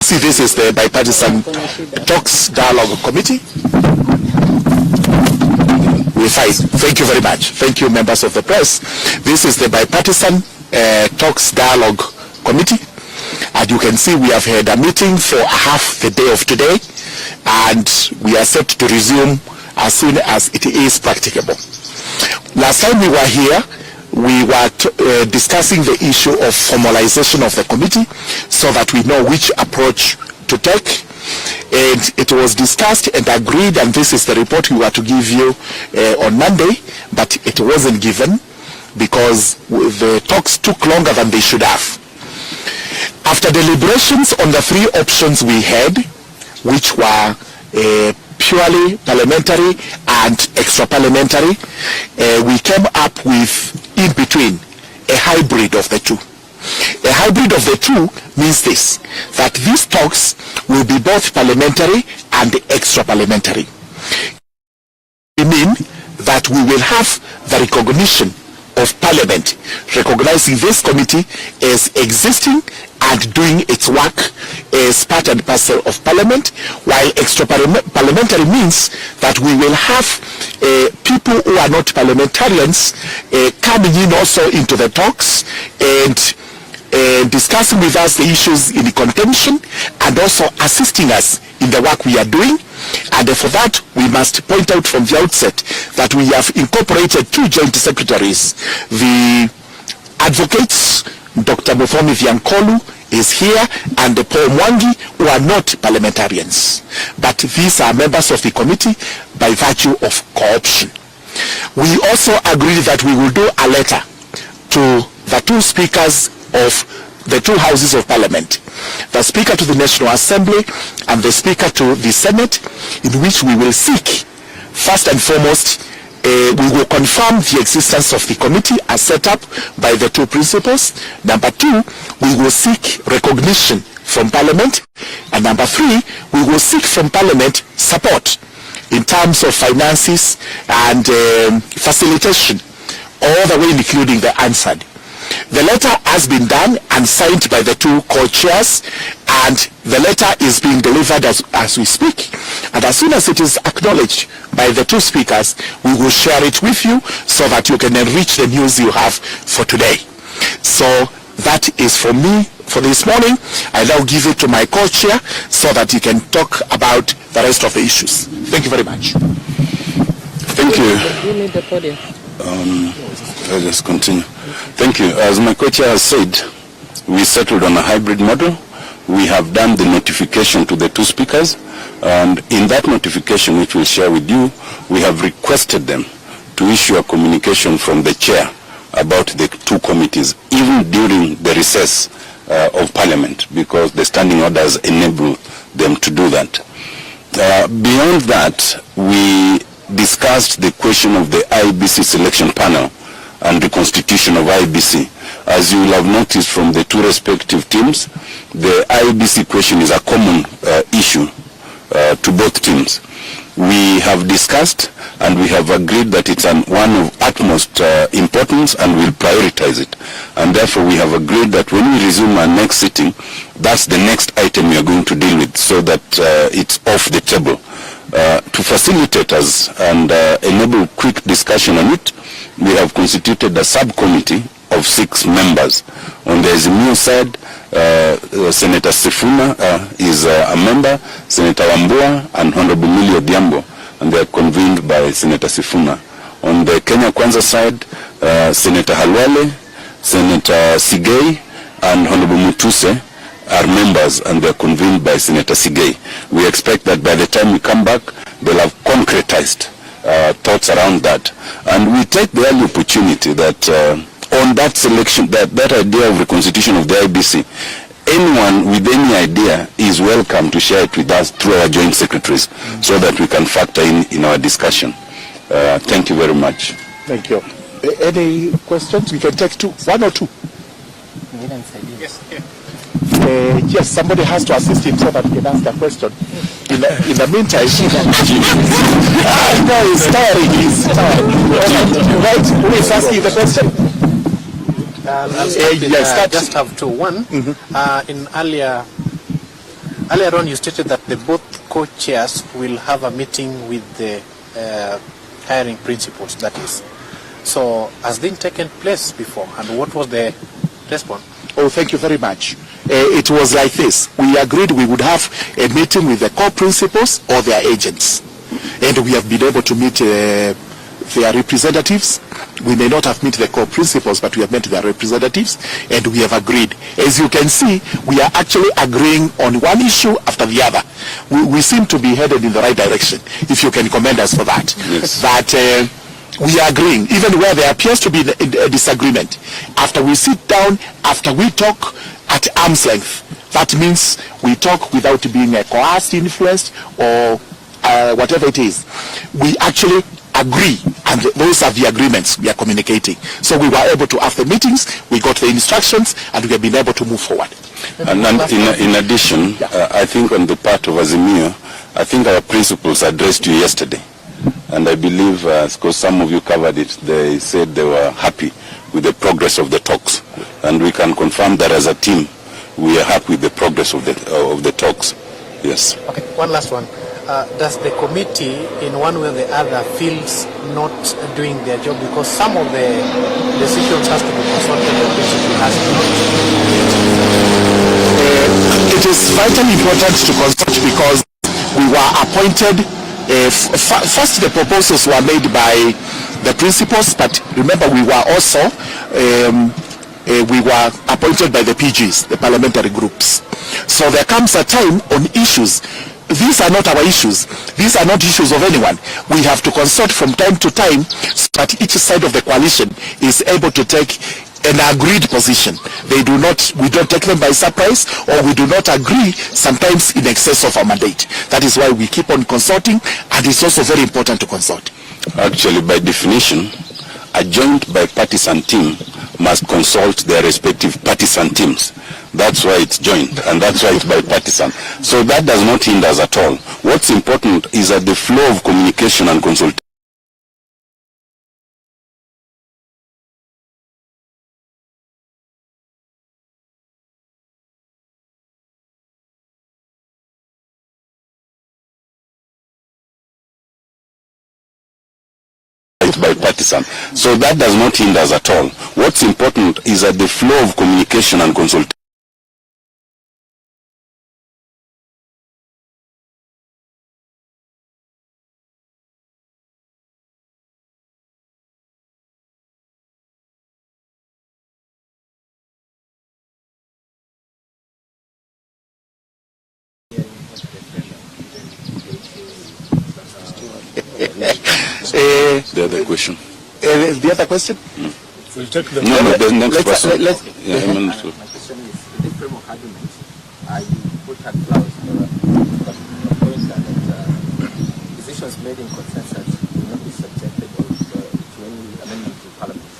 see, this is the Bipartisan Talks Dialogue Committee. We're fine. Thank you very much. Thank you, members of the press. This is the Bipartisan Talks Dialogue Committee. And you can see we have had a meeting for half the day of today, and we are set to resume as soon as it is practicable. Last time we were here, we were discussing the issue of formalization of the committee so that we know which approach to take. And it was discussed and agreed, and this is the report we were to give you on Monday, but it wasn't given because the talks took longer than they should have. After deliberations on the three options we had, which were purely parliamentary and extra-parliamentary, we came up with, in between, a hybrid of the two. A hybrid of the two means this, that these talks will be both parliamentary and extra-parliamentary. It means that we will have the recognition of Parliament, recognizing this committee as existing and doing its work as part and parcel of Parliament, while extra-parliamentary means that we will have people who are not parliamentarians coming in also into the talks and discussing with us the issues in contention and also assisting us in the work we are doing. And for that, we must point out from the outset that we have incorporated two joint secretaries. The advocates, Dr. Mufomi Viankolu is here, and Paul Mwangi, who are not parliamentarians. But these are members of the committee by virtue of co-option. We also agreed that we will do a letter to the two speakers of the two houses of Parliament, the Speaker to the National Assembly and the Speaker to the Senate, in which we will seek, first and foremost, we will confirm the existence of the committee as set up by the two principals. Number two, we will seek recognition from Parliament. And number three, we will seek from Parliament support in terms of finances and facilitation, all the way including the answered. The letter has been done and signed by the two co-chairs, and the letter is being delivered as we speak. And as soon as it is acknowledged by the two speakers, we will share it with you so that you can enrich the news you have for today. So that is for me for this morning. I now give it to my co-chair so that he can talk about the rest of the issues. Thank you very much. Thank you. You need the podium. I'll just continue. Thank you. As my co-chair has said, we settled on a hybrid model. We have done the notification to the two speakers, and in that notification, which we'll share with you, we have requested them to issue a communication from the chair about the two committees, even during the recess of Parliament, because the standing orders enable them to do that. Beyond that, we discussed the question of the IBC selection panel and the constitution of IBC. As you will have noticed from the two respective teams, the IBC question is a common issue to both teams. We have discussed and we have agreed that it's one of utmost importance and we'll prioritize it. And therefore we have agreed that when we resume our next sitting, that's the next item we are going to deal with, so that it's off the table. To facilitate us and enable quick discussion on it, we have constituted a subcommittee of 6 members. On the Azimio side, Senator Sifuna is a member, Senator Wambua and Honorable Millie Odhiambo, and they are convened by Senator Sifuna. On the Kenya Kwanza side, Senator Halwale, Senator Sigei and Honorable Mutuse are members, and they are convened by Senator Sigei. We expect that by the time we come back, they'll have concretized thoughts around that. And we take the early opportunity that on that selection, that idea of the constitution of the IBC, anyone with any idea is welcome to share it with us through our joint secretaries, so that we can factor in our discussion. Thank you very much. Thank you. Any questions? We can take one or two. Yes. Yes, somebody has to assist him so that he can ask a question. In the meantime, no, he's tiring. Right, who is asking the question? Yes, I just have two. One, in earlier Earlier on, you stated that the both co-chairs will have a meeting with the hiring principals, that is. So, has this taken place before, and what was the response? Oh, thank you very much. It was like this. We agreed we would have a meeting with the co-principals or their agents. And we have been able to meet their representatives. We may not have met the co-principals, but we have met their representatives, and we have agreed. As you can see, we are actually agreeing on one issue after the other. We seem to be headed in the right direction, if you can commend us for that. Yes. That we are agreeing, even where there appears to be a disagreement. After we sit down, after we talk at arm's length, that means we talk without being coerced, influenced, or whatever it is. We actually agree, and those are the agreements we are communicating. So we were able to have the meetings, we got the instructions, and we have been able to move forward. And in addition, I think on the part of Azimio, I think our principals addressed you yesterday. And I believe, because some of you covered it, they said they were happy with the progress of the talks. And we can confirm that as a team, we are happy with the progress of the talks. Yes. Okay, one last one. Does the committee, in one way or the other, feels not doing their job because some of the decisions has to be consulted with the principal, has not? It is vitally important to consult because we were appointed. First, the proposals were made by the principals, but remember we were also we were appointed by the PGs, the parliamentary groups. So there comes a time on issues. These are not our issues. These are not issues of anyone. We have to consult from time to time so that each side of the coalition is able to take an agreed position. We don't take them by surprise, or we do not agree sometimes in excess of our mandate. That is why we keep on consulting, and it's also very important to consult. Actually, by definition, a joint bipartisan team must consult their respective partisan teams. That's why it's joint, and that's why it's bipartisan. So that does not hinder us at all. What's important is that the flow of communication and consultation bipartisan. So that does not hinder us at all. What's important is that the flow of communication and consultation the other question. The other question? We'll take the the next question. My question is, in the framework argument, you put a clause or a point that decisions made in consensus will not be subjected to any amendment to Parliament.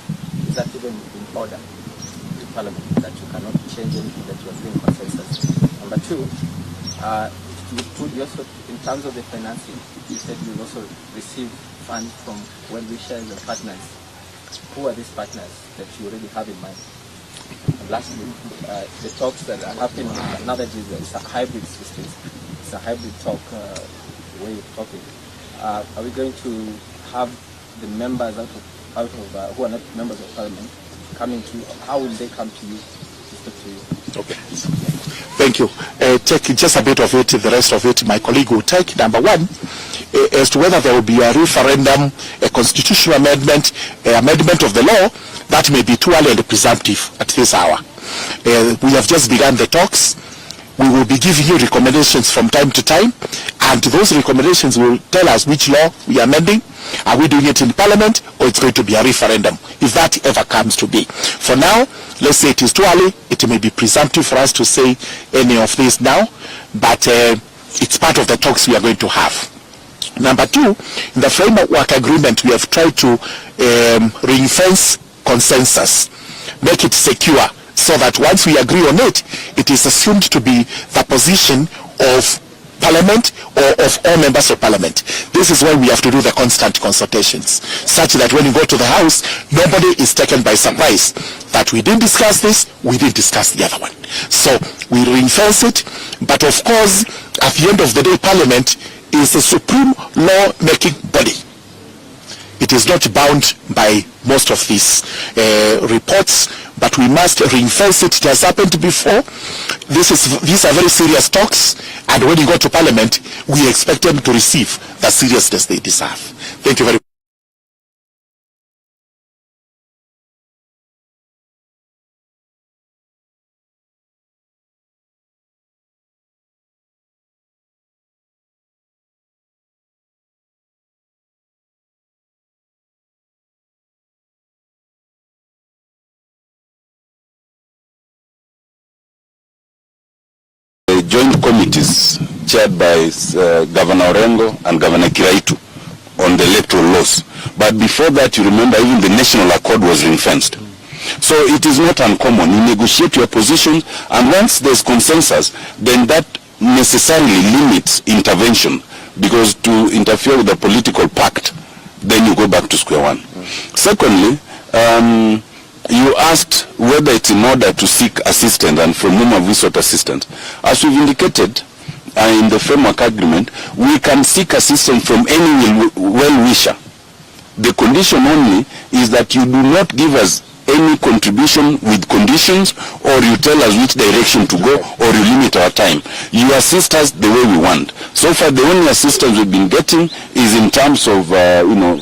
Is that even in order to Parliament, that you cannot change anything that you are doing consensus? Number two, you put also, in terms of the financing, you said you will also receive funds from well-wishers and partners. Who are these partners that you already have in mind? And lastly, the talks that are happening, another it's a hybrid system. It's a hybrid talk way of talking. Are we going to have the members out of who are not members of Parliament coming to you? How will they come to you to speak to you? Okay. Thank you. Take just a bit of it, the rest of it my colleague will take. Number one, as to whether there will be a referendum, a constitutional amendment, amendment of the law, that may be too early and presumptive at this hour. We have just begun the talks. We will be giving you recommendations from time to time, and those recommendations will tell us which law we are amending. Are we doing it in Parliament, or it's going to be a referendum, if that ever comes to be. For now, let's say it is too early. It may be presumptive for us to say any of this now, but it's part of the talks we are going to have. Number two, in the framework agreement, we have tried to ring-fence consensus, make it secure, so that once we agree on it, it is assumed to be the position of Parliament or of all members of Parliament. This is why we have to do the constant consultations, such that when you go to the House, nobody is taken by surprise that we didn't discuss this, we didn't discuss the other one. So we reinforce it, but of course, at the end of the day, Parliament is the supreme law-making body. It is not bound by most of these reports, but we must reinforce it. It has happened before. These are very serious talks, and when you go to Parliament, we expect them to receive the seriousness they deserve. Thank you very much. Joint committees chaired by Governor Orengo and Governor Kiraitu on the electoral laws. But before that, you remember, even the national accord was ring-fenced. So it is not uncommon. You negotiate your position, and once there's consensus, then that necessarily limits intervention, because to interfere with the political pact, then you go back to square one. Secondly, you asked whether it's in order to seek assistance and from whom have we sought assistance. As we've indicated in the framework agreement, we can seek assistance from any well-wisher. The condition only is that you do not give us any contribution with conditions, or you tell us which direction to go, or you limit our time. You assist us the way we want. So far, the only assistance we've been getting is in terms of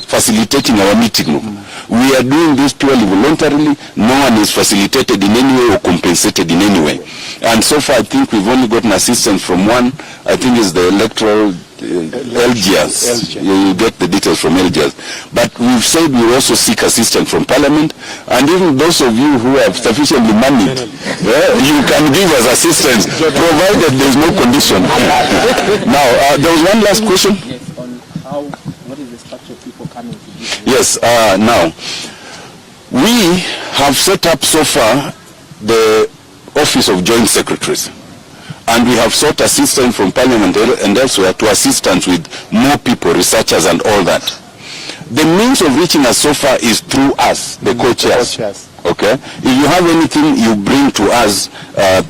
facilitating our meeting room. We are doing this purely voluntarily. No one is facilitated in any way or compensated in any way. And so far, I think we've only gotten assistance from one. I think it's the electoral LGS. You get the details from LGS. But we've said we also seek assistance from Parliament, and even those of you who have sufficiently money, you can give us assistance, provided there's no condition. Now, there was one last question. Yes, on how, what is the structure of people coming to this? Yes, now, we have set up so far the Office of Joint Secretaries. And we have sought assistance from Parliament and elsewhere to assistance with more people, researchers and all that. The means of reaching us so far is through us, the co-chairs. Okay? If you have anything, you bring to us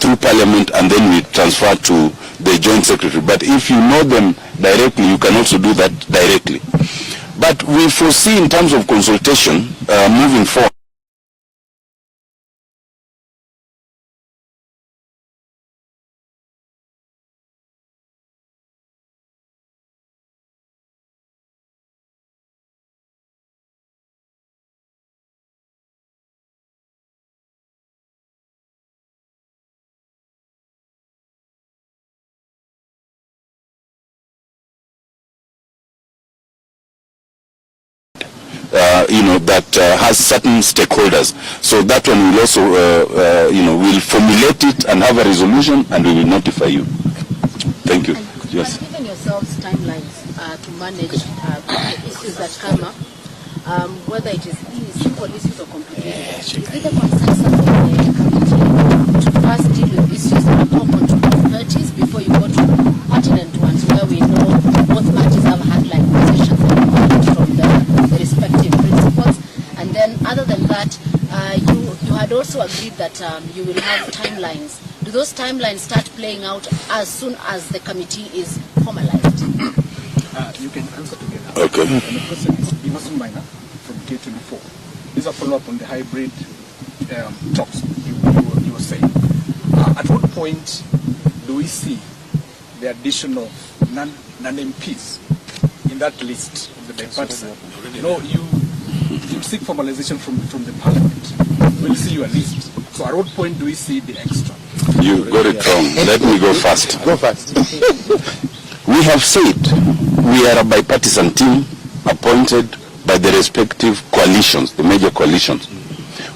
through Parliament, and then we transfer to the Joint Secretary. But if you know them directly, you can also do that directly. But we foresee in terms of consultation moving forward, that has certain stakeholders. So that one will also, we'll formulate it and have a resolution, and we will notify you. Thank you. And yes. Given yourselves timelines to manage the issues that come up, whether it is simple issues or complicated, is it a consensus of the committee to first deal with issues that are common to both parties before you go to pertinent ones where we know both parties have hardline positions from the respective principles? And then other than that, you had also agreed that you will have timelines. Do those timelines start playing out as soon as the committee is formalized? You can answer together. Okay. And the question is Ivasun Minor from K24. These are follow-up on the hybrid talks you were saying. At what point do we see the addition of non-MPs in that list of the bipartisan? No, you seek formalization from the Parliament. We'll see your list. So at what point do we see the extra? You got it wrong. Let me go fast. Go fast. We have said we are a bipartisan team appointed by the respective coalitions, the major coalitions.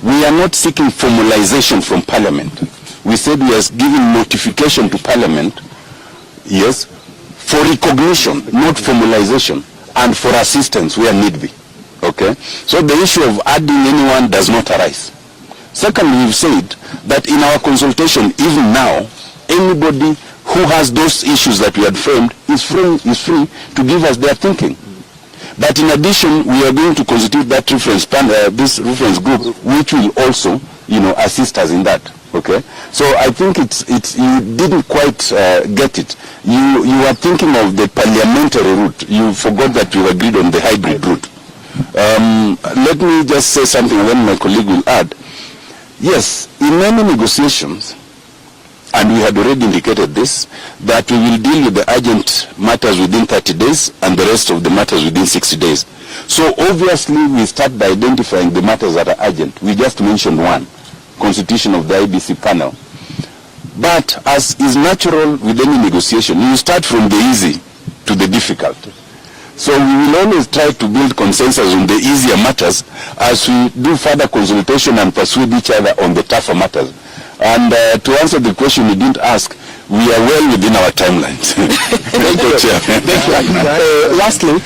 We are not seeking formalization from Parliament. We said we are giving notification to Parliament, yes, for recognition, not formalization, and for assistance where need be. Okay? So the issue of adding anyone does not arise. Secondly, we've said that in our consultation, even now, anybody who has those issues that we had framed is free to give us their thinking. But in addition, we are going to constitute that reference panel, this reference group, which will also, assist us in that. Okay, so I think it's you didn't quite get it. You are thinking of the parliamentary route. You forgot that we agreed on the hybrid route. Let me just say something, and then my colleague will add. Yes, in any negotiations, and we had already indicated this, that we will deal with the urgent matters within 30 days and the rest of the matters within 60 days. So obviously we start by identifying the matters that are urgent. We just mentioned one, constitution of the IBC panel. But as is natural with any negotiation, you start from the easy to the difficult. So we will always try to build consensus on the easier matters as we do further consultation and persuade each other on the tougher matters. And to answer the question you didn't ask, we are well within our timelines. Thank you, Chair. Thank you. Lastly,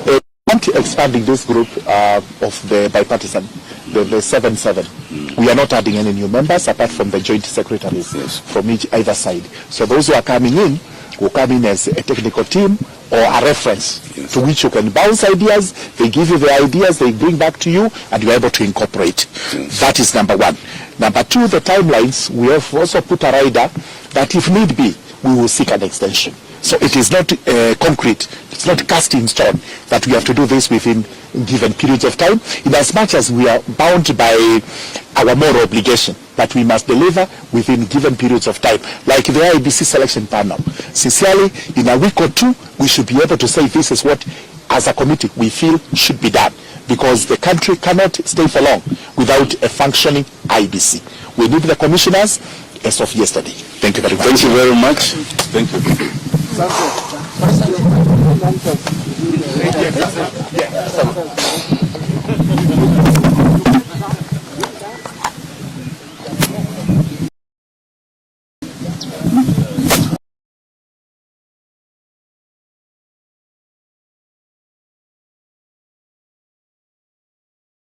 I want to expanding this group of the bipartisan, the 7-7. We are not adding any new members apart from the joint secretaries from either side. So those who are coming in will come in as a technical team or a reference to which you can bounce ideas. They give you the ideas, they bring back to you, and you are able to incorporate. That is number one. Number two, the timelines. We have also put a rider that if need be, we will seek an extension. So it is not concrete, it's not cast in stone that we have to do this within given periods of time, in as much as we are bound by our moral obligation that we must deliver within given periods of time, like the IBC selection panel. Sincerely, in a week or two, we should be able to say this is what, as a committee, we feel should be done, because the country cannot stay for long without a functioning IBC. We need the commissioners as of yesterday. Thank you very much. Thank you very much. Thank you.